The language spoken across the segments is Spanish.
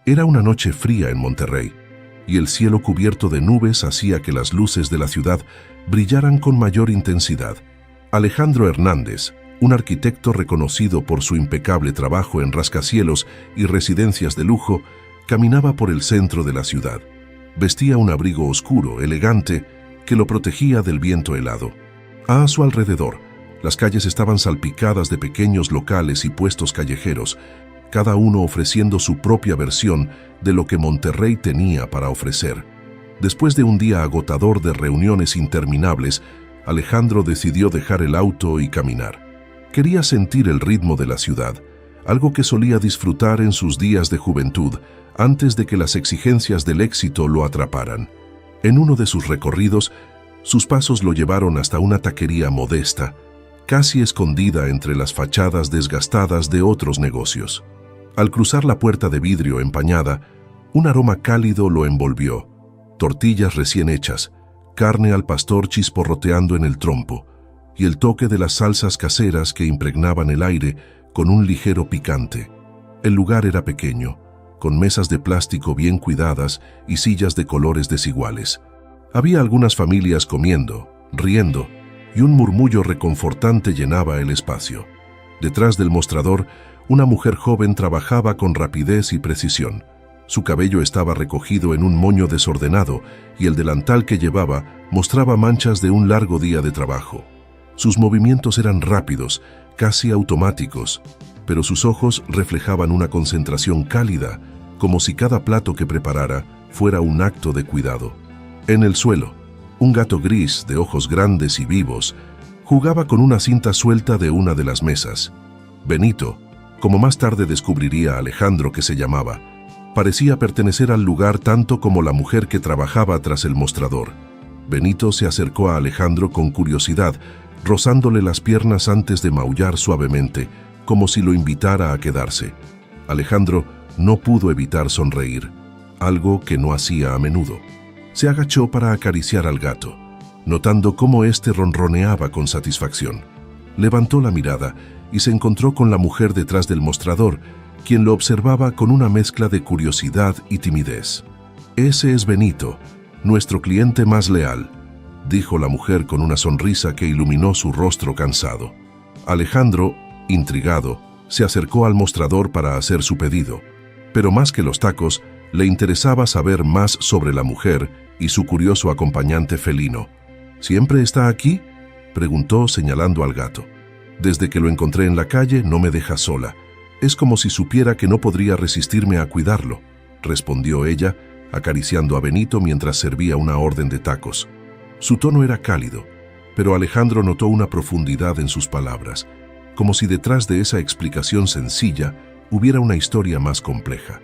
Era una noche fría en Monterrey, y el cielo cubierto de nubes hacía que las luces de la ciudad brillaran con mayor intensidad. Alejandro Hernández, un arquitecto reconocido por su impecable trabajo en rascacielos y residencias de lujo, caminaba por el centro de la ciudad. Vestía un abrigo oscuro, elegante, que lo protegía del viento helado. A su alrededor, las calles estaban salpicadas de pequeños locales y puestos callejeros, cada uno ofreciendo su propia versión de lo que Monterrey tenía para ofrecer. Después de un día agotador de reuniones interminables, Alejandro decidió dejar el auto y caminar. Quería sentir el ritmo de la ciudad, algo que solía disfrutar en sus días de juventud, antes de que las exigencias del éxito lo atraparan. En uno de sus recorridos, sus pasos lo llevaron hasta una taquería modesta, casi escondida entre las fachadas desgastadas de otros negocios. Al cruzar la puerta de vidrio empañada, un aroma cálido lo envolvió. Tortillas recién hechas, carne al pastor chisporroteando en el trompo, y el toque de las salsas caseras que impregnaban el aire con un ligero picante. El lugar era pequeño, con mesas de plástico bien cuidadas y sillas de colores desiguales. Había algunas familias comiendo, riendo, y un murmullo reconfortante llenaba el espacio. Detrás del mostrador, una mujer joven trabajaba con rapidez y precisión. Su cabello estaba recogido en un moño desordenado y el delantal que llevaba mostraba manchas de un largo día de trabajo. Sus movimientos eran rápidos, casi automáticos, pero sus ojos reflejaban una concentración cálida, como si cada plato que preparara fuera un acto de cuidado. En el suelo, un gato gris de ojos grandes y vivos jugaba con una cinta suelta de una de las mesas. Benito, como más tarde descubriría Alejandro que se llamaba, parecía pertenecer al lugar tanto como la mujer que trabajaba tras el mostrador. Benito se acercó a Alejandro con curiosidad, rozándole las piernas antes de maullar suavemente, como si lo invitara a quedarse. Alejandro no pudo evitar sonreír, algo que no hacía a menudo. Se agachó para acariciar al gato, notando cómo éste ronroneaba con satisfacción. Levantó la mirada y se encontró con la mujer detrás del mostrador, quien lo observaba con una mezcla de curiosidad y timidez. «Ese es Benito, nuestro cliente más leal», dijo la mujer con una sonrisa que iluminó su rostro cansado. Alejandro, intrigado, se acercó al mostrador para hacer su pedido, pero más que los tacos, le interesaba saber más sobre la mujer y su curioso acompañante felino. «¿Siempre está aquí?», preguntó señalando al gato. «Desde que lo encontré en la calle no me deja sola. Es como si supiera que no podría resistirme a cuidarlo», respondió ella, acariciando a Benito mientras servía una orden de tacos. Su tono era cálido, pero Alejandro notó una profundidad en sus palabras, como si detrás de esa explicación sencilla hubiera una historia más compleja.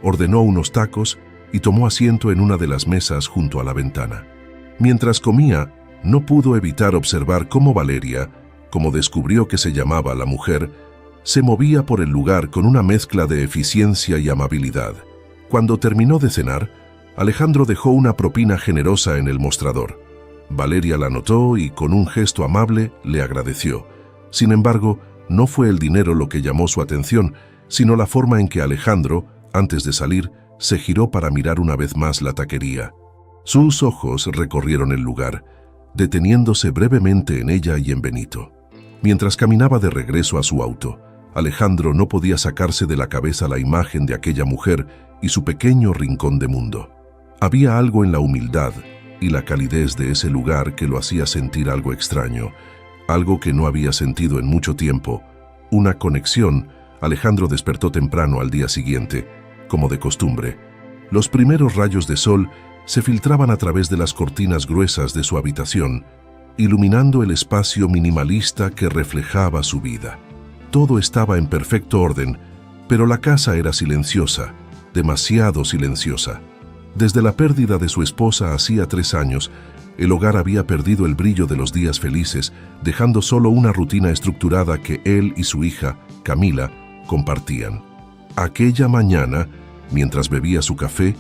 Ordenó unos tacos y tomó asiento en una de las mesas junto a la ventana. Mientras comía, no pudo evitar observar cómo Valeria, como descubrió que se llamaba la mujer, se movía por el lugar con una mezcla de eficiencia y amabilidad. Cuando terminó de cenar, Alejandro dejó una propina generosa en el mostrador. Valeria la notó y con un gesto amable le agradeció. Sin embargo, no fue el dinero lo que llamó su atención, sino la forma en que Alejandro, antes de salir, se giró para mirar una vez más la taquería. Sus ojos recorrieron el lugar, deteniéndose brevemente en ella y en Benito. Mientras caminaba de regreso a su auto, Alejandro no podía sacarse de la cabeza la imagen de aquella mujer y su pequeño rincón de mundo. Había algo en la humildad y la calidez de ese lugar que lo hacía sentir algo extraño, algo que no había sentido en mucho tiempo, una conexión. Alejandro despertó temprano al día siguiente, como de costumbre. Los primeros rayos de sol se filtraban a través de las cortinas gruesas de su habitación, iluminando el espacio minimalista que reflejaba su vida. Todo estaba en perfecto orden, pero la casa era silenciosa, demasiado silenciosa. Desde la pérdida de su esposa hacía 3 años, el hogar había perdido el brillo de los días felices, dejando solo una rutina estructurada que él y su hija, Camila, compartían. Aquella mañana, mientras bebía su café,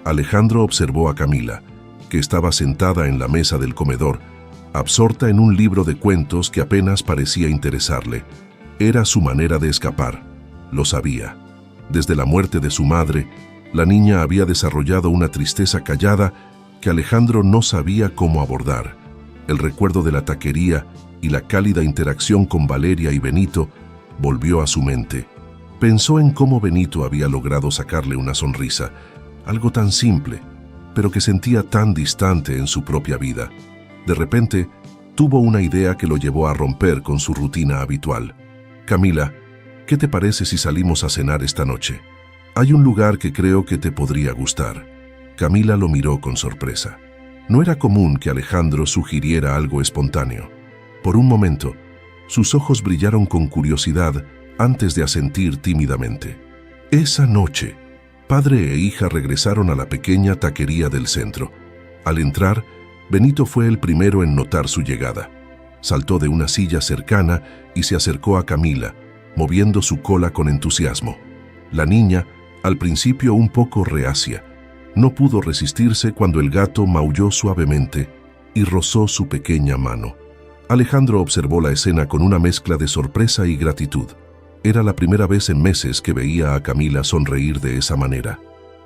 Alejandro observó a Camila, que estaba sentada en la mesa del comedor, absorta en un libro de cuentos que apenas parecía interesarle. Era su manera de escapar, lo sabía. Desde la muerte de su madre, La niña había desarrollado una tristeza callada que Alejandro no sabía cómo abordar. El recuerdo de la taquería y la cálida interacción con Valeria y Benito volvió a su mente. Pensó en cómo Benito había logrado sacarle una sonrisa, algo tan simple, pero que sentía tan distante en su propia vida. De repente, tuvo una idea que lo llevó a romper con su rutina habitual. «Camila, ¿qué te parece si salimos a cenar esta noche? Hay un lugar que creo que te podría gustar». Camila lo miró con sorpresa. No era común que Alejandro sugiriera algo espontáneo. Por un momento, sus ojos brillaron con curiosidad antes de asentir tímidamente. Esa noche, padre e hija regresaron a la pequeña taquería del centro. Al entrar, Benito fue el primero en notar su llegada. Saltó de una silla cercana y se acercó a Camila, moviendo su cola con entusiasmo. La niña, al principio un poco reacia, no pudo resistirse cuando el gato maulló suavemente y rozó su pequeña mano. Alejandro observó la escena con una mezcla de sorpresa y gratitud. Era la primera vez en meses que veía a Camila sonreír de esa manera.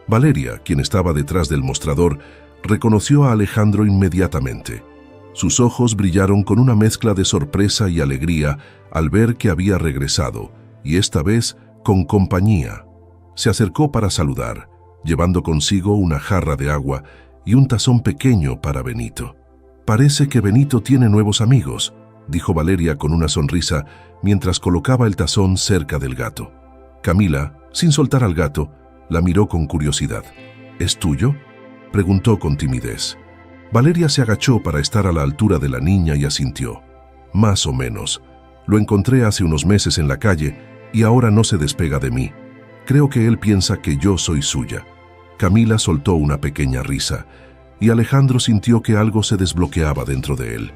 Valeria, quien estaba detrás del mostrador, reconoció a Alejandro inmediatamente. Sus ojos brillaron con una mezcla de sorpresa y alegría al ver que había regresado, y esta vez con compañía. Se acercó para saludar, llevando consigo una jarra de agua y un tazón pequeño para Benito. «Parece que Benito tiene nuevos amigos», dijo Valeria con una sonrisa mientras colocaba el tazón cerca del gato. Camila, sin soltar al gato, la miró con curiosidad. «¿Es tuyo?», preguntó con timidez. Valeria se agachó para estar a la altura de la niña y asintió. «Más o menos. Lo encontré hace unos meses en la calle y ahora no se despega de mí. Creo que él piensa que yo soy suya». Camila soltó una pequeña risa y Alejandro sintió que algo se desbloqueaba dentro de él.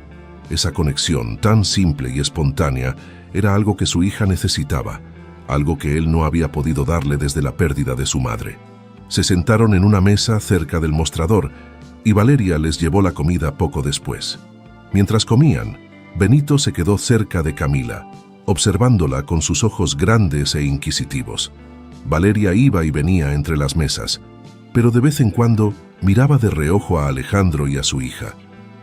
Esa conexión tan simple y espontánea era algo que su hija necesitaba, algo que él no había podido darle desde la pérdida de su madre. Se sentaron en una mesa cerca del mostrador y Valeria les llevó la comida poco después. Mientras comían, Benito se quedó cerca de Camila, observándola con sus ojos grandes e inquisitivos. Valeria iba y venía entre las mesas, pero de vez en cuando miraba de reojo a Alejandro y a su hija.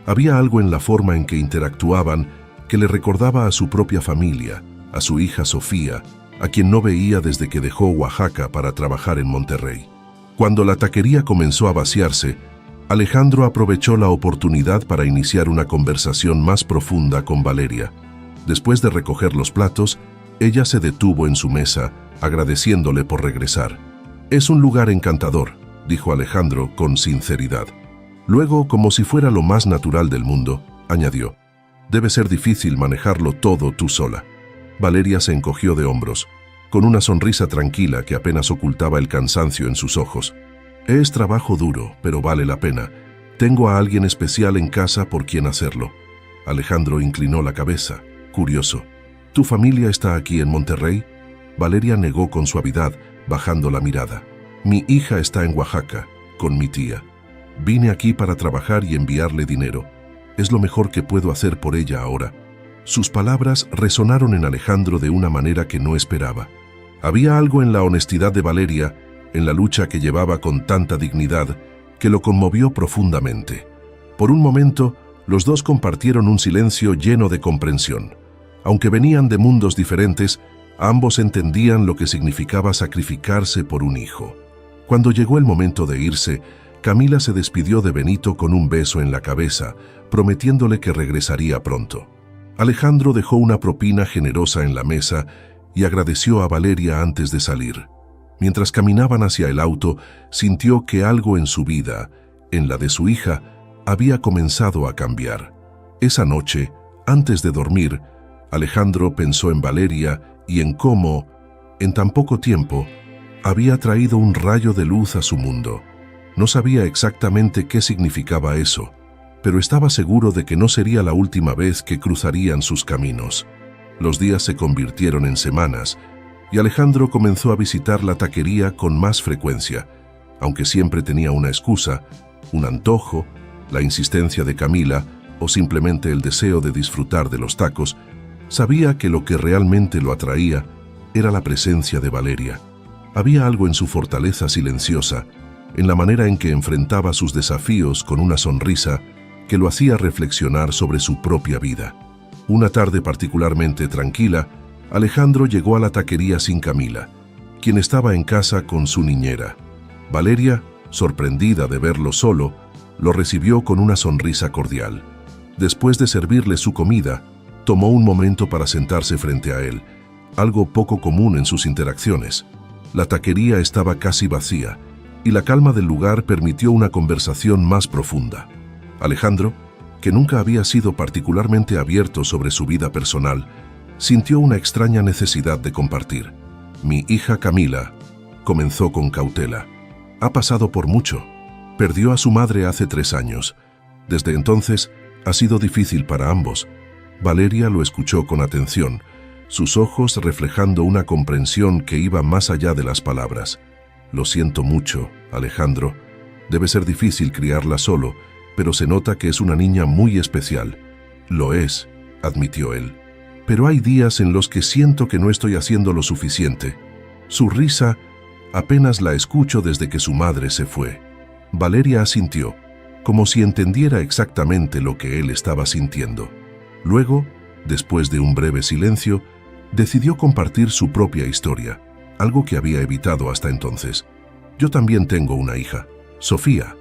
Había algo en la forma en que interactuaban que le recordaba a su propia familia, a su hija Sofía, a quien no veía desde que dejó Oaxaca para trabajar en Monterrey. Cuando la taquería comenzó a vaciarse, Alejandro aprovechó la oportunidad para iniciar una conversación más profunda con Valeria. Después de recoger los platos, ella se detuvo en su mesa, agradeciéndole por regresar. «Es un lugar encantador», dijo Alejandro con sinceridad. Luego, como si fuera lo más natural del mundo, añadió: «Debe ser difícil manejarlo todo tú sola». Valeria se encogió de hombros, con una sonrisa tranquila que apenas ocultaba el cansancio en sus ojos. «Es trabajo duro, pero vale la pena. Tengo a alguien especial en casa por quien hacerlo». Alejandro inclinó la cabeza, curioso. «¿Tu familia está aquí en Monterrey?». Valeria negó con suavidad, bajando la mirada. «Mi hija está en Oaxaca, con mi tía. Vine aquí para trabajar y enviarle dinero. Es lo mejor que puedo hacer por ella ahora». Sus palabras resonaron en Alejandro de una manera que no esperaba. Había algo en la honestidad de Valeria, en la lucha que llevaba con tanta dignidad, que lo conmovió profundamente. Por un momento, los dos compartieron un silencio lleno de comprensión. Aunque venían de mundos diferentes, ambos entendían lo que significaba sacrificarse por un hijo. Cuando llegó el momento de irse, Camila se despidió de Benito con un beso en la cabeza, prometiéndole que regresaría pronto. Alejandro dejó una propina generosa en la mesa y agradeció a Valeria antes de salir. Mientras caminaban hacia el auto, sintió que algo en su vida, en la de su hija, había comenzado a cambiar. Esa noche, antes de dormir, Alejandro pensó en Valeria y en cómo, en tan poco tiempo, había traído un rayo de luz a su mundo. No sabía exactamente qué significaba eso, pero estaba seguro de que no sería la última vez que cruzarían sus caminos. Los días se convirtieron en semanas, y Alejandro comenzó a visitar la taquería con más frecuencia, aunque siempre tenía una excusa, un antojo, la insistencia de Camila o simplemente el deseo de disfrutar de los tacos. Sabía que lo que realmente lo atraía era la presencia de Valeria. Había algo en su fortaleza silenciosa, en la manera en que enfrentaba sus desafíos con una sonrisa que lo hacía reflexionar sobre su propia vida. Una tarde particularmente tranquila, Alejandro llegó a la taquería sin Camila, quien estaba en casa con su niñera. Valeria, sorprendida de verlo solo, lo recibió con una sonrisa cordial. Después de servirle su comida, tomó un momento para sentarse frente a él, algo poco común en sus interacciones. La taquería estaba casi vacía, y la calma del lugar permitió una conversación más profunda. Alejandro, que nunca había sido particularmente abierto sobre su vida personal, sintió una extraña necesidad de compartir. «Mi hija Camila», comenzó con cautela, «ha pasado por mucho. Perdió a su madre hace 3 años. Desde entonces, ha sido difícil para ambos». Valeria lo escuchó con atención, sus ojos reflejando una comprensión que iba más allá de las palabras. «Lo siento mucho, Alejandro. Debe ser difícil criarla solo, pero se nota que es una niña muy especial». «Lo es», admitió él. «Pero hay días en los que siento que no estoy haciendo lo suficiente». Su risa apenas la escucho desde que su madre se fue. Valeria asintió, como si entendiera exactamente lo que él estaba sintiendo. Luego, después de un breve silencio, decidió compartir su propia historia, algo que había evitado hasta entonces. «Yo también tengo una hija, Sofía.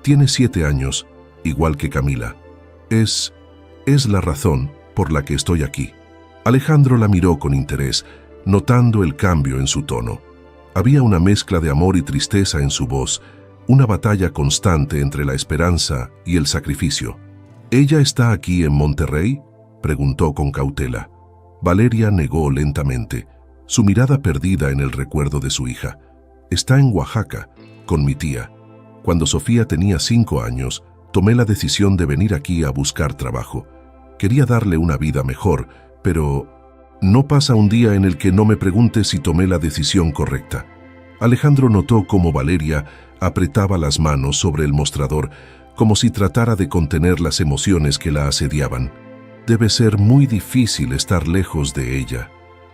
Tiene 7 años, igual que Camila. Es la razón por la que estoy aquí». Alejandro la miró con interés, notando el cambio en su tono. Había una mezcla de amor y tristeza en su voz, una batalla constante entre la esperanza y el sacrificio. «¿Ella está aquí en Monterrey?», preguntó con cautela. Valeria negó lentamente, su mirada perdida en el recuerdo de su hija. «Está en Oaxaca, con mi tía. Cuando Sofía tenía 5 años, tomé la decisión de venir aquí a buscar trabajo. Quería darle una vida mejor, pero no pasa un día en el que no me pregunte si tomé la decisión correcta». Alejandro notó cómo Valeria apretaba las manos sobre el mostrador, como si tratara de contener las emociones que la asediaban. «Debe ser muy difícil estar lejos de ella»,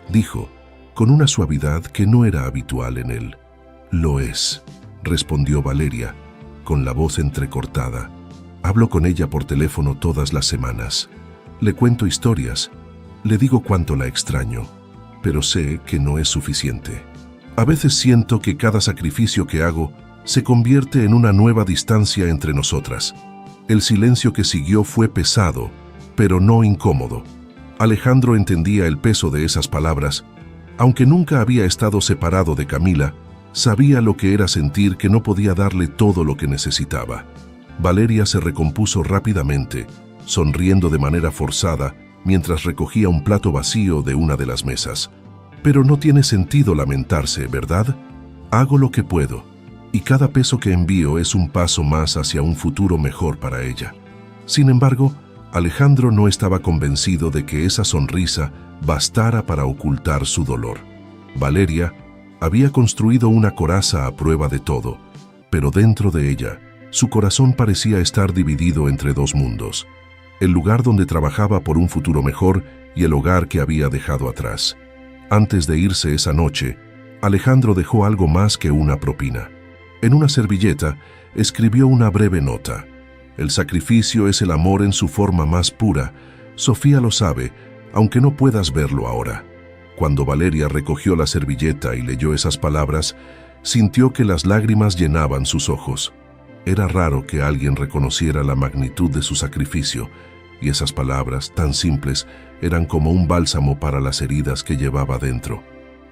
dijo, con una suavidad que no era habitual en él. «Lo es», respondió Valeria, con la voz entrecortada. «Hablo con ella por teléfono todas las semanas. Le cuento historias. Le digo cuánto la extraño, pero sé que no es suficiente. A veces siento que cada sacrificio que hago se convierte en una nueva distancia entre nosotras». El silencio que siguió fue pesado, pero no incómodo. Alejandro entendía el peso de esas palabras. Aunque nunca había estado separado de Camila, sabía lo que era sentir que no podía darle todo lo que necesitaba. Valeria se recompuso rápidamente, sonriendo de manera forzada, mientras recogía un plato vacío de una de las mesas. «Pero no tiene sentido lamentarse, ¿verdad? Hago lo que puedo, y cada peso que envío es un paso más hacia un futuro mejor para ella». Sin embargo, Alejandro no estaba convencido de que esa sonrisa bastara para ocultar su dolor. Valeria había construido una coraza a prueba de todo, pero dentro de ella, su corazón parecía estar dividido entre 2 mundos: el lugar donde trabajaba por un futuro mejor y el hogar que había dejado atrás. Antes de irse esa noche, Alejandro dejó algo más que una propina. En una servilleta escribió una breve nota: «El sacrificio es el amor en su forma más pura. Sofía lo sabe, aunque no puedas verlo ahora». Cuando Valeria recogió la servilleta y leyó esas palabras, sintió que las lágrimas llenaban sus ojos. Era raro que alguien reconociera la magnitud de su sacrificio, y esas palabras, tan simples, eran como un bálsamo para las heridas que llevaba dentro.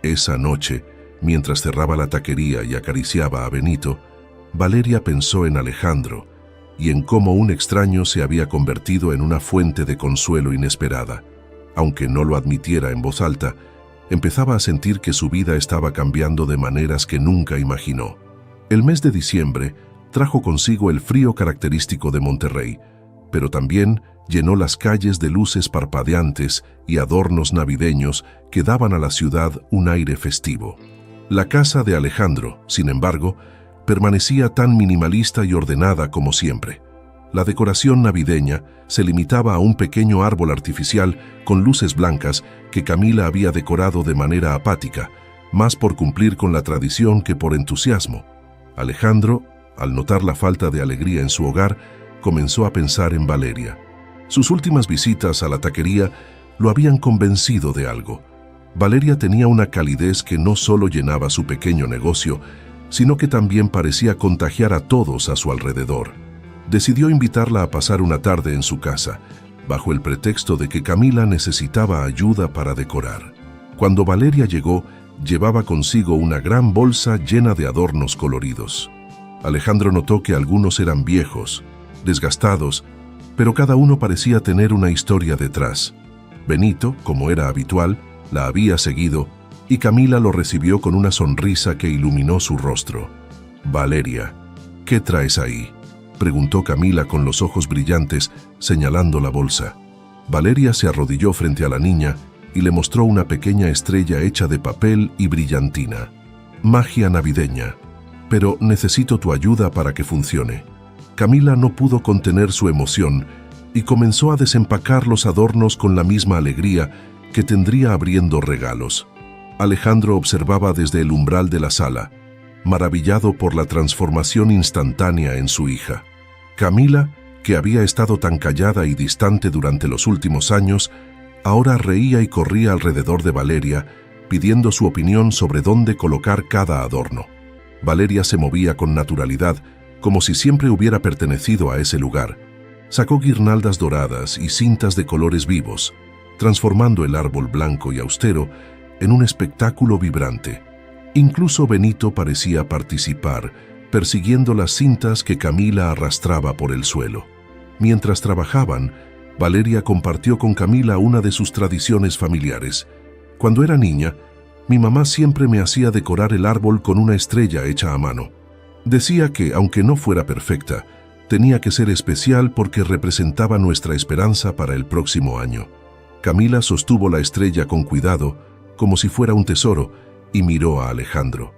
Esa noche, mientras cerraba la taquería y acariciaba a Benito, Valeria pensó en Alejandro y en cómo un extraño se había convertido en una fuente de consuelo inesperada. Aunque no lo admitiera en voz alta, empezaba a sentir que su vida estaba cambiando de maneras que nunca imaginó. El mes de diciembre trajo consigo el frío característico de Monterrey, pero también llenó las calles de luces parpadeantes y adornos navideños que daban a la ciudad un aire festivo. La casa de Alejandro, sin embargo, permanecía tan minimalista y ordenada como siempre. La decoración navideña se limitaba a un pequeño árbol artificial con luces blancas que Camila había decorado de manera apática, más por cumplir con la tradición que por entusiasmo. Alejandro, al notar la falta de alegría en su hogar, comenzó a pensar en Valeria. Sus últimas visitas a la taquería lo habían convencido de algo. Valeria tenía una calidez que no solo llenaba su pequeño negocio, sino que también parecía contagiar a todos a su alrededor. Decidió invitarla a pasar una tarde en su casa, bajo el pretexto de que Camila necesitaba ayuda para decorar. Cuando Valeria llegó, llevaba consigo una gran bolsa llena de adornos coloridos. Alejandro notó que algunos eran viejos, desgastados, pero cada uno parecía tener una historia detrás. Benito, como era habitual, la había seguido, y Camila lo recibió con una sonrisa que iluminó su rostro. «Valeria, ¿qué traes ahí?», preguntó Camila con los ojos brillantes, señalando la bolsa. Valeria se arrodilló frente a la niña y le mostró una pequeña estrella hecha de papel y brillantina. «Magia navideña, pero necesito tu ayuda para que funcione». Camila no pudo contener su emoción y comenzó a desempacar los adornos con la misma alegría que tendría abriendo regalos. Alejandro observaba desde el umbral de la sala, maravillado por la transformación instantánea en su hija. Camila, que había estado tan callada y distante durante los últimos años, ahora reía y corría alrededor de Valeria, pidiendo su opinión sobre dónde colocar cada adorno. Valeria se movía con naturalidad, como si siempre hubiera pertenecido a ese lugar. Sacó guirnaldas doradas y cintas de colores vivos, transformando el árbol blanco y austero en un espectáculo vibrante. Incluso Benito parecía participar, persiguiendo las cintas que Camila arrastraba por el suelo. Mientras trabajaban, Valeria compartió con Camila una de sus tradiciones familiares. Cuando era niña, mi mamá siempre me hacía decorar el árbol con una estrella hecha a mano. Decía que, aunque no fuera perfecta, tenía que ser especial porque representaba nuestra esperanza para el próximo año. Camila sostuvo la estrella con cuidado, como si fuera un tesoro, y miró a Alejandro.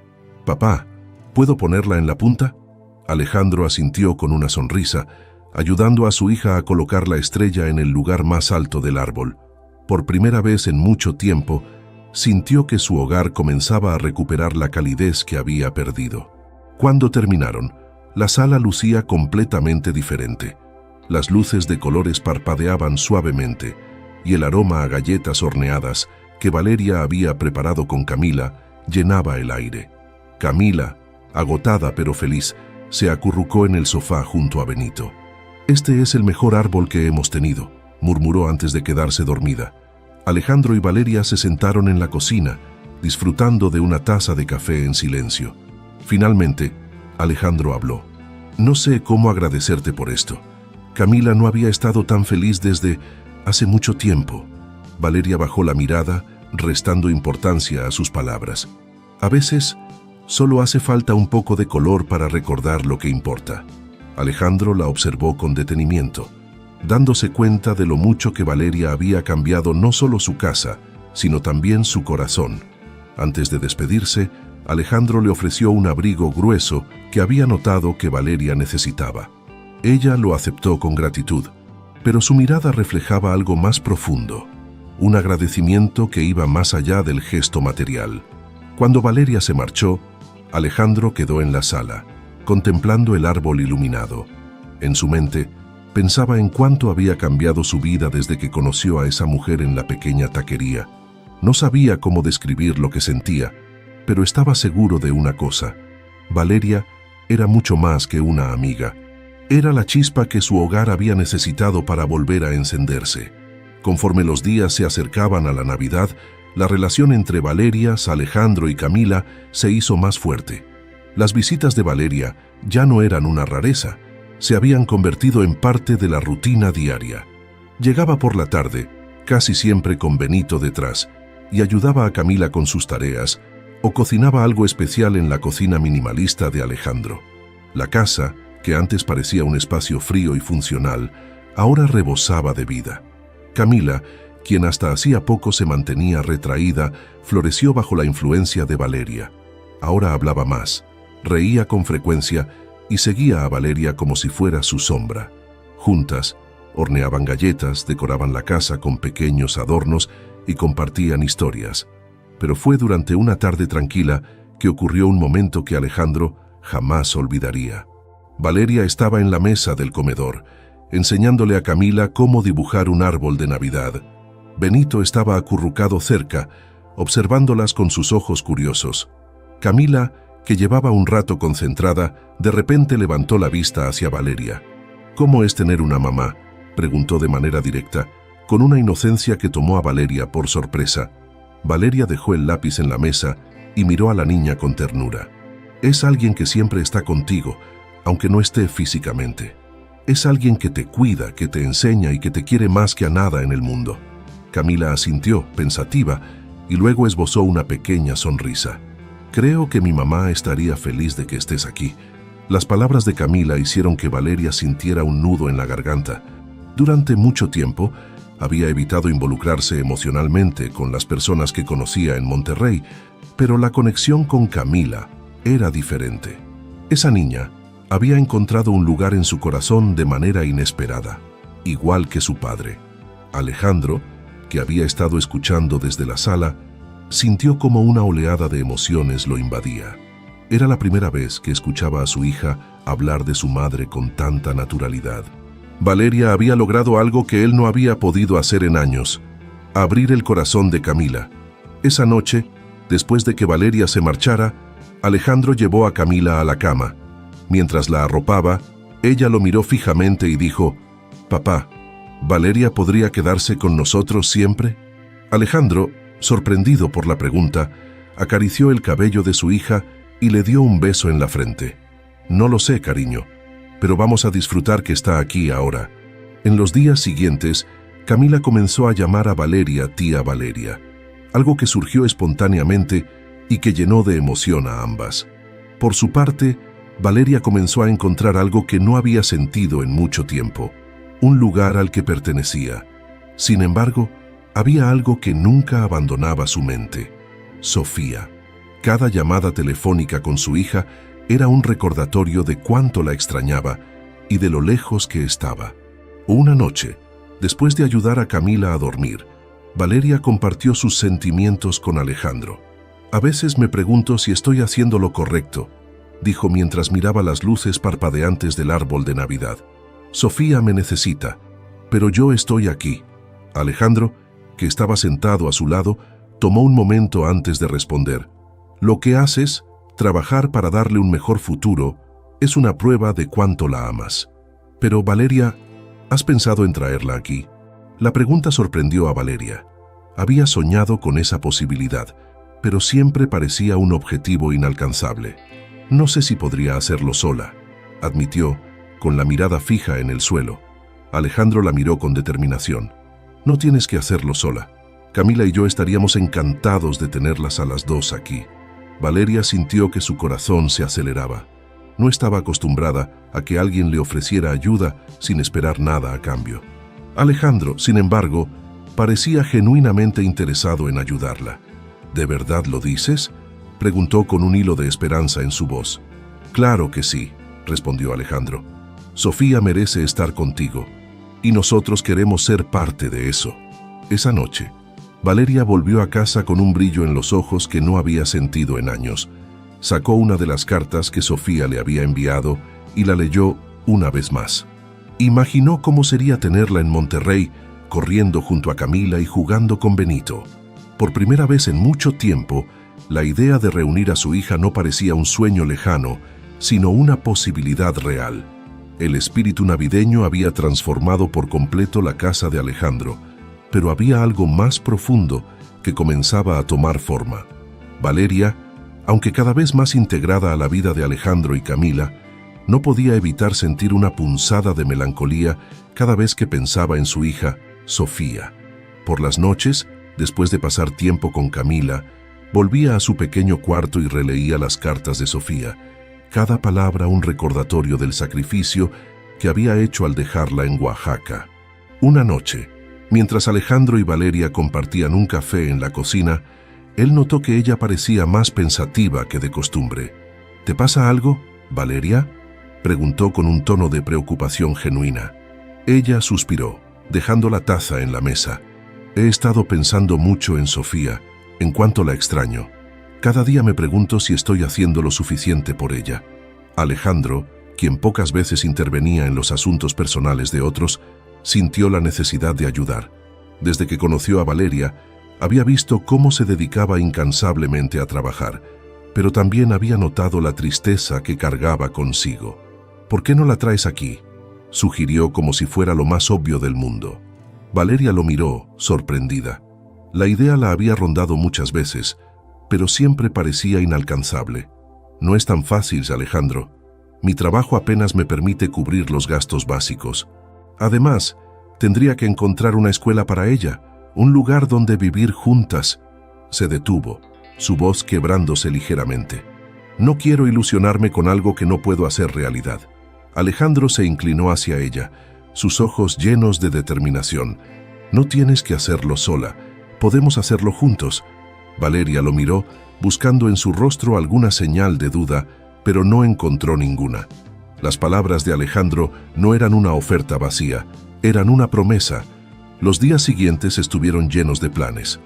«Papá, ¿puedo ponerla en la punta?». Alejandro asintió con una sonrisa, ayudando a su hija a colocar la estrella en el lugar más alto del árbol. Por primera vez en mucho tiempo, sintió que su hogar comenzaba a recuperar la calidez que había perdido. Cuando terminaron, la sala lucía completamente diferente. Las luces de colores parpadeaban suavemente, y el aroma a galletas horneadas que Valeria había preparado con Camila llenaba el aire. Camila, agotada pero feliz, se acurrucó en el sofá junto a Benito. «Este es el mejor árbol que hemos tenido», murmuró antes de quedarse dormida. Alejandro y Valeria se sentaron en la cocina, disfrutando de una taza de café en silencio. Finalmente, Alejandro habló. «No sé cómo agradecerte por esto. Camila no había estado tan feliz desde hace mucho tiempo». Valeria bajó la mirada, restando importancia a sus palabras. «A veces, solo hace falta un poco de color para recordar lo que importa». Alejandro la observó con detenimiento, dándose cuenta de lo mucho que Valeria había cambiado no solo su casa, sino también su corazón. Antes de despedirse, Alejandro le ofreció un abrigo grueso que había notado que Valeria necesitaba. Ella lo aceptó con gratitud, pero su mirada reflejaba algo más profundo, un agradecimiento que iba más allá del gesto material. Cuando Valeria se marchó, Alejandro quedó en la sala, contemplando el árbol iluminado. En su mente, pensaba en cuánto había cambiado su vida desde que conoció a esa mujer en la pequeña taquería. No sabía cómo describir lo que sentía, pero estaba seguro de una cosa: Valeria era mucho más que una amiga. Era la chispa que su hogar había necesitado para volver a encenderse. Conforme los días se acercaban a la Navidad, la relación entre Valeria, Alejandro y Camila se hizo más fuerte. Las visitas de Valeria ya no eran una rareza, se habían convertido en parte de la rutina diaria. Llegaba por la tarde, casi siempre con Benito detrás, y ayudaba a Camila con sus tareas, o cocinaba algo especial en la cocina minimalista de Alejandro. La casa, que antes parecía un espacio frío y funcional, ahora rebosaba de vida. Camila, quien hasta hacía poco se mantenía retraída, floreció bajo la influencia de Valeria. Ahora hablaba más, reía con frecuencia y seguía a Valeria como si fuera su sombra. Juntas, horneaban galletas, decoraban la casa con pequeños adornos y compartían historias. pero fue durante una tarde tranquila que ocurrió un momento que Alejandro jamás olvidaría. Valeria estaba en la mesa del comedor, enseñándole a Camila cómo dibujar un árbol de Navidad. Benito estaba acurrucado cerca, observándolas con sus ojos curiosos. Camila, que llevaba un rato concentrada, de repente levantó la vista hacia Valeria. «¿Cómo es tener una mamá?», preguntó de manera directa, con una inocencia que tomó a Valeria por sorpresa. Valeria dejó el lápiz en la mesa y miró a la niña con ternura. «Es alguien que siempre está contigo, aunque no esté físicamente. Es alguien que te cuida, que te enseña y que te quiere más que a nada en el mundo». Camila asintió, pensativa, y luego esbozó una pequeña sonrisa. «Creo que mi mamá estaría feliz de que estés aquí». Las palabras de Camila hicieron que Valeria sintiera un nudo en la garganta. Durante mucho tiempo, había evitado involucrarse emocionalmente con las personas que conocía en Monterrey, pero la conexión con Camila era diferente. Esa niña había encontrado un lugar en su corazón de manera inesperada, igual que su padre. Alejandro, que había estado escuchando desde la sala, sintió como una oleada de emociones lo invadía. Era la primera vez que escuchaba a su hija hablar de su madre con tanta naturalidad. Valeria había logrado algo que él no había podido hacer en años: abrir el corazón de Camila. Esa noche, después de que Valeria se marchara, Alejandro llevó a Camila a la cama. Mientras la arropaba, ella lo miró fijamente y dijo: «Papá, ¿Valeria podría quedarse con nosotros siempre?». Alejandro, sorprendido por la pregunta, acarició el cabello de su hija y le dio un beso en la frente. «No lo sé, cariño, pero vamos a disfrutar que está aquí ahora». En los días siguientes, Camila comenzó a llamar a Valeria tía Valeria, algo que surgió espontáneamente y que llenó de emoción a ambas. Por su parte, Valeria comenzó a encontrar algo que no había sentido en mucho tiempo: un lugar al que pertenecía. Sin embargo, había algo que nunca abandonaba su mente: Sofía. Cada llamada telefónica con su hija era un recordatorio de cuánto la extrañaba y de lo lejos que estaba. Una noche, después de ayudar a Camila a dormir, Valeria compartió sus sentimientos con Alejandro. «A veces me pregunto si estoy haciendo lo correcto», dijo mientras miraba las luces parpadeantes del árbol de Navidad. «Sofía me necesita, pero yo estoy aquí». Alejandro, que estaba sentado a su lado, tomó un momento antes de responder. «Lo que haces, trabajar para darle un mejor futuro, es una prueba de cuánto la amas». «Pero, Valeria, ¿has pensado en traerla aquí?». La pregunta sorprendió a Valeria. Había soñado con esa posibilidad, pero siempre parecía un objetivo inalcanzable. «No sé si podría hacerlo sola», admitió, con la mirada fija en el suelo. Alejandro la miró con determinación. «No tienes que hacerlo sola. Camila y yo estaríamos encantados de tenerlas a las dos aquí». Valeria sintió que su corazón se aceleraba. No estaba acostumbrada a que alguien le ofreciera ayuda sin esperar nada a cambio. Alejandro, sin embargo, parecía genuinamente interesado en ayudarla. «¿De verdad lo dices?», preguntó con un hilo de esperanza en su voz. «Claro que sí», respondió Alejandro. «Sofía merece estar contigo, y nosotros queremos ser parte de eso». Esa noche, Valeria volvió a casa con un brillo en los ojos que no había sentido en años. Sacó una de las cartas que Sofía le había enviado y la leyó una vez más. Imaginó cómo sería tenerla en Monterrey, corriendo junto a Camila y jugando con Benito. Por primera vez en mucho tiempo, la idea de reunir a su hija no parecía un sueño lejano, sino una posibilidad real. El espíritu navideño había transformado por completo la casa de Alejandro, pero había algo más profundo que comenzaba a tomar forma. Valeria, aunque cada vez más integrada a la vida de Alejandro y Camila, no podía evitar sentir una punzada de melancolía cada vez que pensaba en su hija, Sofía. Por las noches, después de pasar tiempo con Camila, volvía a su pequeño cuarto y releía las cartas de Sofía, cada palabra un recordatorio del sacrificio que había hecho al dejarla en Oaxaca. Una noche, mientras Alejandro y Valeria compartían un café en la cocina, él notó que ella parecía más pensativa que de costumbre. «¿Te pasa algo, Valeria?», preguntó con un tono de preocupación genuina. Ella suspiró, dejando la taza en la mesa. «He estado pensando mucho en Sofía», En cuanto la extraño, cada día me pregunto si estoy haciendo lo suficiente por ella. Alejandro, quien pocas veces intervenía en los asuntos personales de otros, sintió la necesidad de ayudar. Desde que conoció a Valeria, había visto cómo se dedicaba incansablemente a trabajar, pero también había notado la tristeza que cargaba consigo. «¿Por qué no la traes aquí?», sugirió como si fuera lo más obvio del mundo. Valeria lo miró, sorprendida. La idea la había rondado muchas veces, pero siempre parecía inalcanzable. «No es tan fácil, Alejandro. Mi trabajo apenas me permite cubrir los gastos básicos. Además, tendría que encontrar una escuela para ella, un lugar donde vivir juntas». Se detuvo, su voz quebrándose ligeramente. «No quiero ilusionarme con algo que no puedo hacer realidad». Alejandro se inclinó hacia ella, sus ojos llenos de determinación. «No tienes que hacerlo sola, podemos hacerlo juntos». Valeria lo miró, buscando en su rostro alguna señal de duda, pero no encontró ninguna. Las palabras de Alejandro no eran una oferta vacía, eran una promesa. Los días siguientes estuvieron llenos de planes.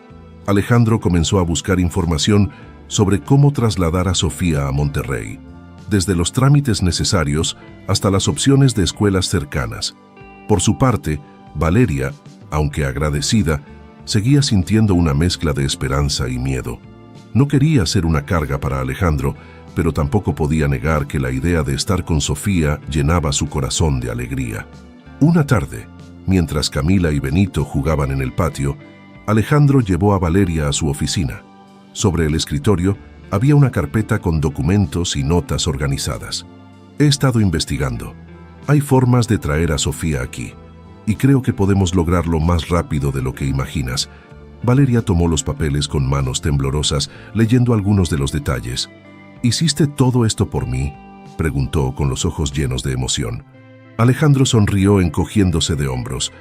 Alejandro comenzó a buscar información sobre cómo trasladar a Sofía a Monterrey, desde los trámites necesarios hasta las opciones de escuelas cercanas. Por su parte, Valeria, aunque agradecida, seguía sintiendo una mezcla de esperanza y miedo. No quería ser una carga para Alejandro, pero tampoco podía negar que la idea de estar con Sofía llenaba su corazón de alegría. Una tarde, mientras Camila y Benito jugaban en el patio, Alejandro llevó a Valeria a su oficina. Sobre el escritorio había una carpeta con documentos y notas organizadas. «He estado investigando. Hay formas de traer a Sofía aquí, y creo que podemos lograrlo más rápido de lo que imaginas». Valeria tomó los papeles con manos temblorosas, leyendo algunos de los detalles. «¿Hiciste todo esto por mí?», preguntó con los ojos llenos de emoción. Alejandro sonrió encogiéndose de hombros.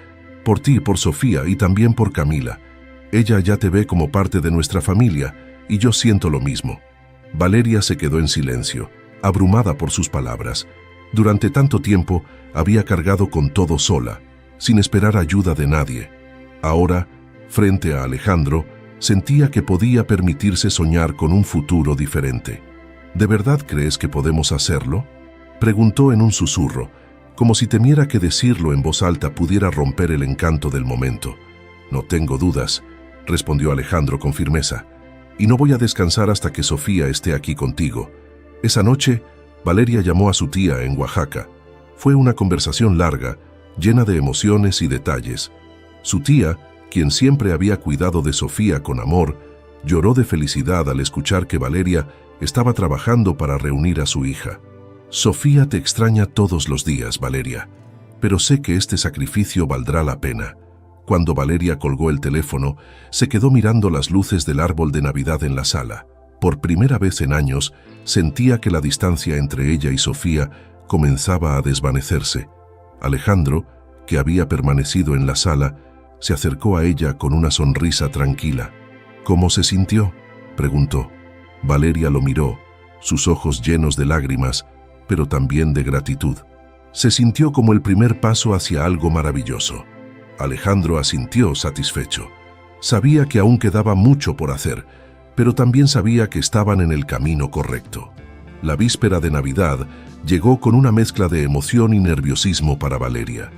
«Por ti, por Sofía y también por Camila. Ella ya te ve como parte de nuestra familia, y yo siento lo mismo». Valeria se quedó en silencio, abrumada por sus palabras. Durante tanto tiempo había cargado con todo sola, sin esperar ayuda de nadie. Ahora, frente a Alejandro, sentía que podía permitirse soñar con un futuro diferente. «¿De verdad crees que podemos hacerlo?», preguntó en un susurro, como si temiera que decirlo en voz alta pudiera romper el encanto del momento. «No tengo dudas», respondió Alejandro con firmeza, «y no voy a descansar hasta que Sofía esté aquí contigo». Esa noche, Valeria llamó a su tía en Oaxaca. Fue una conversación larga, llena de emociones y detalles. Su tía, quien siempre había cuidado de Sofía con amor, lloró de felicidad al escuchar que Valeria estaba trabajando para reunir a su hija. «Sofía te extraña todos los días, Valeria, pero sé que este sacrificio valdrá la pena». Cuando Valeria colgó el teléfono, se quedó mirando las luces del árbol de Navidad en la sala. Por primera vez en años, sentía que la distancia entre ella y Sofía comenzaba a desvanecerse. Alejandro, que había permanecido en la sala, se acercó a ella con una sonrisa tranquila. «¿Cómo se sintió?», preguntó. Valeria lo miró, sus ojos llenos de lágrimas, pero también de gratitud. Se sintió como el primer paso hacia algo maravilloso. Alejandro asintió satisfecho. Sabía que aún quedaba mucho por hacer, pero también sabía que estaban en el camino correcto. La víspera de Navidad llegó con una mezcla de emoción y nerviosismo para Valeria.